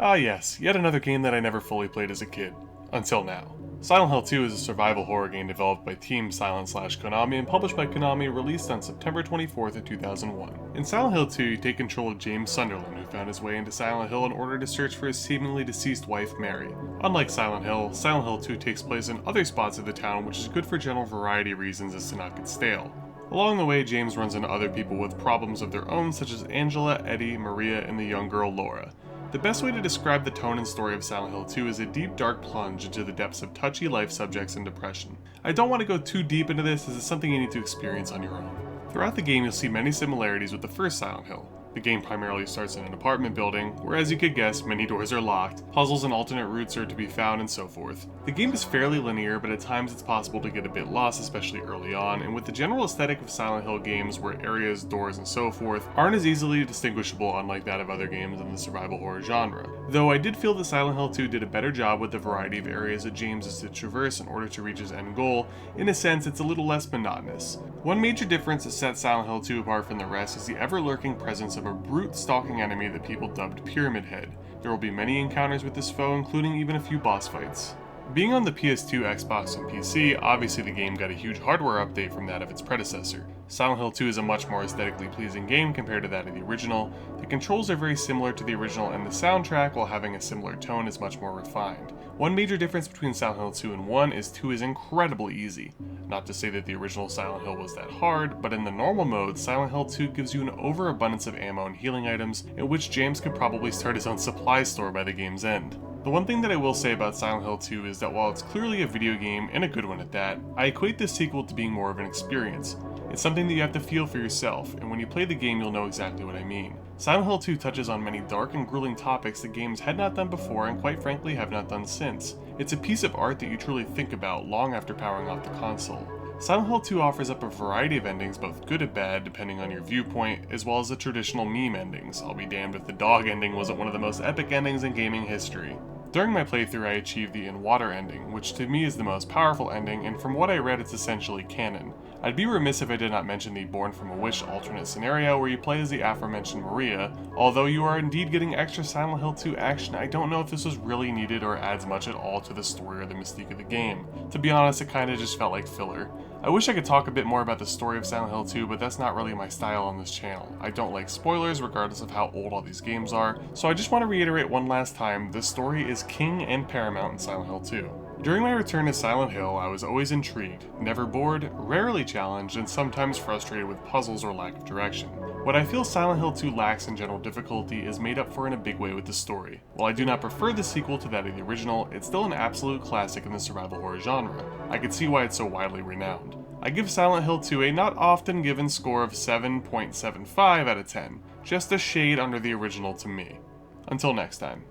Ah yes, yet another game that I never fully played as a kid. Until now. Silent Hill 2 is a survival horror game developed by Team Silent/Konami and published by Konami, released on September 24th of 2001. In Silent Hill 2, you take control of James Sunderland, who found his way into Silent Hill in order to search for his seemingly deceased wife, Mary. Unlike Silent Hill 2 takes place in other spots of the town, which is good for general variety reasons as to not get stale. Along the way, James runs into other people with problems of their own, such as Angela, Eddie, Maria, and the young girl Laura. The best way to describe the tone and story of Silent Hill 2 is a deep, dark plunge into the depths of touchy life subjects and depression. I don't want to go too deep into this, as it's something you need to experience on your own. Throughout the game, you'll see many similarities with the first Silent Hill. The game primarily starts in an apartment building, where as you could guess, many doors are locked, puzzles and alternate routes are to be found, and so forth. The game is fairly linear, but at times it's possible to get a bit lost, especially early on, and with the general aesthetic of Silent Hill games, where areas, doors, and so forth aren't as easily distinguishable unlike that of other games in the survival horror genre. Though I did feel that Silent Hill 2 did a better job with the variety of areas that James is to traverse in order to reach his end goal. In a sense, it's a little less monotonous. One major difference that sets Silent Hill 2 apart from the rest is the ever-lurking presence of a brute stalking enemy that people dubbed Pyramid Head. There will be many encounters with this foe, including even a few boss fights. Being on the PS2, Xbox, and PC, obviously the game got a huge hardware update from that of its predecessor. Silent Hill 2 is a much more aesthetically pleasing game compared to that of the original. The controls are very similar to the original, and the soundtrack, while having a similar tone, is much more refined. One major difference between Silent Hill 2 and 1 is 2 is incredibly easy. Not to say that the original Silent Hill was that hard, but in the normal mode, Silent Hill 2 gives you an overabundance of ammo and healing items, in which James could probably start his own supply store by the game's end. The one thing that I will say about Silent Hill 2 is that while it's clearly a video game, and a good one at that, I equate this sequel to being more of an experience. It's something that you have to feel for yourself, and when you play the game you'll know exactly what I mean. Silent Hill 2 touches on many dark and grueling topics that games had not done before and quite frankly have not done since. It's a piece of art that you truly think about long after powering off the console. Silent Hill 2 offers up a variety of endings, both good and bad depending on your viewpoint, as well as the traditional meme endings. I'll be damned if the dog ending wasn't one of the most epic endings in gaming history. During my playthrough I achieved the in water ending, which to me is the most powerful ending, and from what I read it's essentially canon. I'd be remiss if I did not mention the Born from a Wish alternate scenario where you play as the aforementioned Maria. Although you are indeed getting extra Silent Hill 2 action, I don't know if this was really needed or adds much at all to the story or the mystique of the game. To be honest, it kinda just felt like filler. I wish I could talk a bit more about the story of Silent Hill 2, but that's not really my style on this channel. I don't like spoilers regardless of how old all these games are, so I just want to reiterate one last time, the story is king and paramount in Silent Hill 2. During my return to Silent Hill, I was always intrigued, never bored, rarely challenged, and sometimes frustrated with puzzles or lack of direction. What I feel Silent Hill 2 lacks in general difficulty is made up for in a big way with the story. While I do not prefer the sequel to that of the original, it's still an absolute classic in the survival horror genre. I can see why it's so widely renowned. I give Silent Hill 2 a not often given score of 7.75 out of 10, just a shade under the original to me. Until next time.